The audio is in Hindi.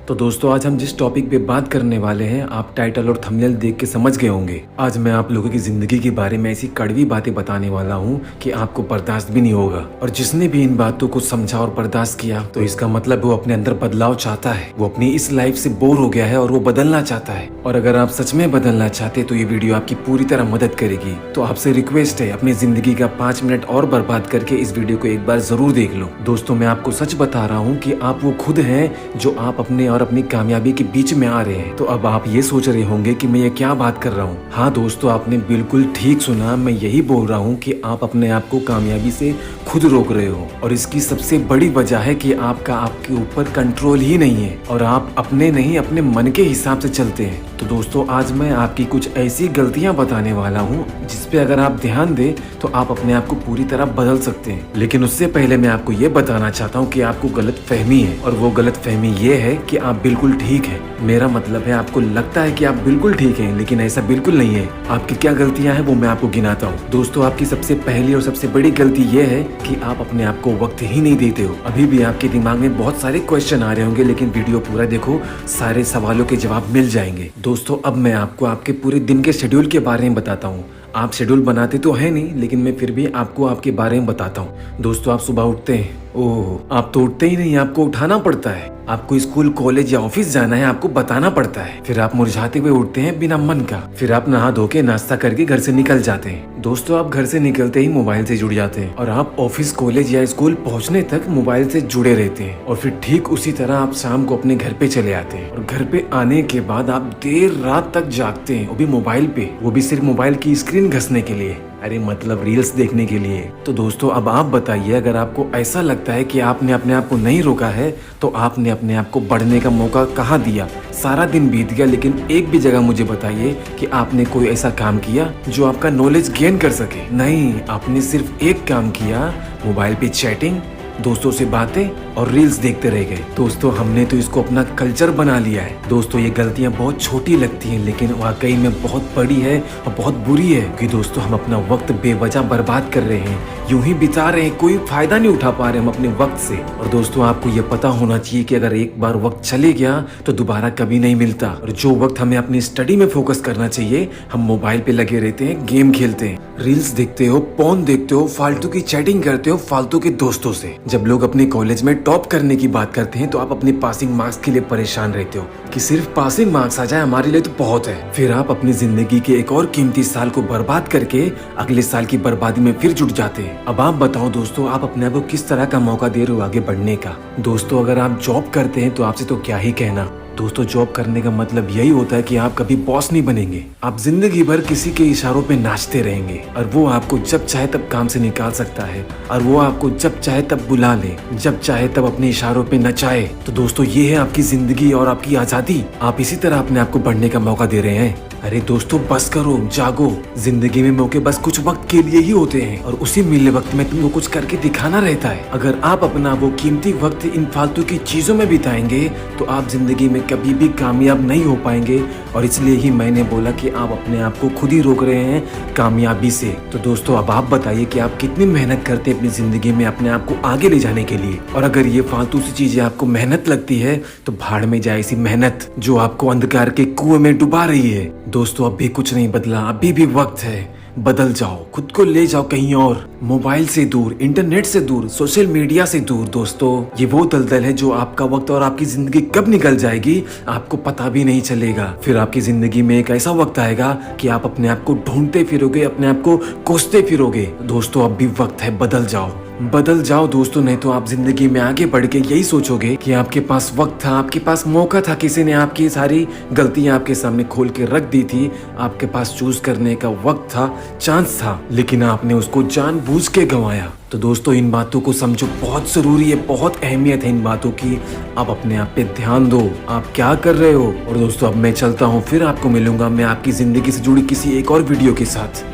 तो दोस्तों आज हम जिस टॉपिक पे बात करने वाले हैं आप टाइटल और थंबनेल देख के समझ गए होंगे। आज मैं आप लोगों की जिंदगी के बारे में ऐसी कड़वी बातें बताने वाला हूँ कि आपको बर्दाश्त भी नहीं होगा। और जिसने भी इन बातों को समझा और बर्दाश्त किया तो इसका मतलब वो अपने अंदर बदलाव चाहता है, वो अपनी इस लाइफ से बोर हो गया है और वो बदलना चाहता है। और अगर आप सच में बदलना चाहते तो ये वीडियो आपकी पूरी तरह मदद करेगी। तो आपसे रिक्वेस्ट है अपनी जिंदगी का 5 मिनट और बर्बाद करके इस वीडियो को एक बार जरूर देख लो। दोस्तों मैं आपको सच बता रहा हूँ कि आप वो खुद हैं जो आप अपने और अपनी कामयाबी के बीच में आ रहे हैं। तो अब आप ये सोच रहे होंगे कि मैं ये क्या बात कर रहा हूँ। हाँ दोस्तों आपने बिल्कुल ठीक सुना, मैं यही बोल रहा हूँ कि आप अपने आप को कामयाबी से खुद रोक रहे हो। और इसकी सबसे बड़ी वजह है कि आपके ऊपर कंट्रोल ही नहीं है और आप अपने नहीं अपने मन के हिसाब से चलते हैं। तो दोस्तों आज मैं आपकी कुछ ऐसी गलतियां बताने वाला हूं जिसपे अगर आप ध्यान दें तो आप अपने आप को पूरी तरह बदल सकते हैं। लेकिन उससे पहले मैं आपको ये बताना चाहता हूं कि आपको गलत फहमी है और वो गलत फहमी ये है कि आप बिल्कुल ठीक है। मेरा मतलब है आपको लगता है कि आप बिल्कुल ठीक है, लेकिन ऐसा बिल्कुल नहीं है। आपकी क्या गलतियां हैं वो मैं आपको गिनाता हूँ। दोस्तों आपकी सबसे पहली और सबसे बड़ी गलती ये है कि आप अपने आप को वक्त ही नहीं देते हो। अभी भी आपके दिमाग में बहुत सारे क्वेश्चन आ रहे होंगे, लेकिन वीडियो पूरा देखो, सारे सवालों के जवाब मिल जाएंगे। दोस्तों अब मैं आपको आपके पूरे दिन के शेड्यूल के बारे में बताता हूँ। आप शेड्यूल बनाते तो है नहीं, लेकिन मैं फिर भी आपको आपके बारे में बताता हूँ। दोस्तों आप सुबह उठते हैं, ओह आप तो उठते ही नहीं, आपको उठाना पड़ता है। आपको स्कूल कॉलेज या ऑफिस जाना है, आपको बताना पड़ता है। फिर आप मुरझाते हुए उठते हैं बिना मन का। फिर आप नहा धो के नाश्ता करके घर से निकल जाते हैं। दोस्तों आप घर से निकलते ही मोबाइल से जुड़ जाते हैं और आप ऑफिस कॉलेज या स्कूल पहुंचने तक मोबाइल से जुड़े रहते हैं। और फिर ठीक उसी तरह आप शाम को अपने घर पे चले आते हैं और घर पे आने के बाद आप देर रात तक जागते हैं, वो भी मोबाइल पे, वो भी सिर्फ मोबाइल की स्क्रीन घसने के लिए, अरे मतलब रील्स देखने के लिए। तो दोस्तों अब आप बताइए, अगर आपको ऐसा लगता है कि आपने अपने आप को नहीं रोका है तो आपने अपने आप को बढ़ने का मौका कहाँ दिया। सारा दिन बीत गया, लेकिन एक भी जगह मुझे बताइए कि आपने कोई ऐसा काम किया जो आपका नॉलेज गेन कर सके। नहीं, आपने सिर्फ एक काम किया, मोबाइल पे चैटिंग, दोस्तों से बातें और रील्स देखते रह गए। दोस्तों हमने तो इसको अपना कल्चर बना लिया है। दोस्तों ये गलतियां बहुत छोटी लगती हैं, लेकिन वाकई में बहुत बड़ी है और बहुत बुरी है कि दोस्तों हम अपना वक्त बेवजह बर्बाद कर रहे हैं, यूं ही बिता रहे हैं, कोई फायदा नहीं उठा पा रहे हम अपने वक्त से। और दोस्तों आपको ये पता होना चाहिए कि अगर एक बार वक्त चले गया तो दोबारा कभी नहीं मिलता। और जो वक्त हमें अपनी स्टडी में फोकस करना चाहिए हम मोबाइल पे लगे रहते हैं, गेम खेलते हैं, रील्स देखते हो, पोर्न देखते हो, फालतू की चैटिंग करते हो फालतू के दोस्तों से। जब लोग अपने कॉलेज में टॉप करने की बात करते हैं तो आप अपने पासिंग मार्क्स के लिए परेशान रहते हो कि सिर्फ पासिंग मार्क्स आ जाए हमारे लिए तो बहुत है। फिर आप अपनी जिंदगी के एक और कीमती साल को बर्बाद करके अगले साल की बर्बादी में फिर जुट जाते हैं। अब आप बताओ दोस्तों आप अपने आप को किस तरह का मौका दे रहे हो आगे बढ़ने का। दोस्तों अगर आप जॉब करते हैं तो आपसे तो क्या ही कहना। दोस्तों जॉब करने का मतलब यही होता है कि आप कभी बॉस नहीं बनेंगे, आप जिंदगी भर किसी के इशारों पे नाचते रहेंगे और वो आपको जब चाहे तब काम से निकाल सकता है और वो आपको जब चाहे तब बुला ले, जब चाहे तब अपने इशारों पे नचाए। तो दोस्तों ये है आपकी जिंदगी और आपकी आजादी। आप इसी तरह अपने आप को बढ़ने का मौका दे रहे हैं। अरे दोस्तों बस करो, जागो। जिंदगी में मौके बस कुछ वक्त के लिए ही होते हैं और उसी मिले वक्त में तुमको कुछ करके दिखाना रहता है। अगर आप अपना वो कीमती वक्त इन फालतू की चीजों में बिताएंगे तो आप जिंदगी में कभी भी कामयाब नहीं हो पाएंगे। और इसलिए ही मैंने बोला कि आप अपने आप को खुद ही रोक रहे हैं कामयाबी से। तो दोस्तों अब आप बताइए कि आप कितनी मेहनत करते हैं अपनी जिंदगी में अपने आप को आगे ले जाने के लिए। और अगर ये फालतू सी चीजें आपको मेहनत लगती है तो भाड़ में जाए ऐसी मेहनत जो आपको अंधकार के कुएं में डुबा रही है। दोस्तों अभी कुछ नहीं बदला, अभी भी वक्त है, बदल जाओ, खुद को ले जाओ कहीं और, मोबाइल से दूर, इंटरनेट से दूर, सोशल मीडिया से दूर। दोस्तों ये वो दलदल है जो आपका वक्त और आपकी जिंदगी कब निकल जाएगी आपको पता भी नहीं चलेगा। फिर आपकी जिंदगी में एक ऐसा वक्त आएगा कि आप अपने आप को ढूंढते फिरोगे, अपने आप को कोसते फिरोगे। दोस्तों अब भी वक्त है, बदल जाओ, बदल जाओ दोस्तों, नहीं तो आप जिंदगी में आगे बढ़ के यही सोचोगे कि आपके पास वक्त था, आपके पास मौका था, किसी ने आपकी सारी गलतियां आपके सामने खोल के रख दी थी, आपके पास चूज करने का वक्त था, चांस था, लेकिन आपने उसको जानबूझ के गंवाया। तो दोस्तों इन बातों को समझो, बहुत जरूरी है, बहुत अहमियत है इन बातों की। आप अपने आप पे ध्यान दो, आप क्या कर रहे हो। और दोस्तों अब मैं चलता हूँ, फिर आपको मिलूंगा मैं आपकी जिंदगी से जुड़ी किसी एक और वीडियो के साथ।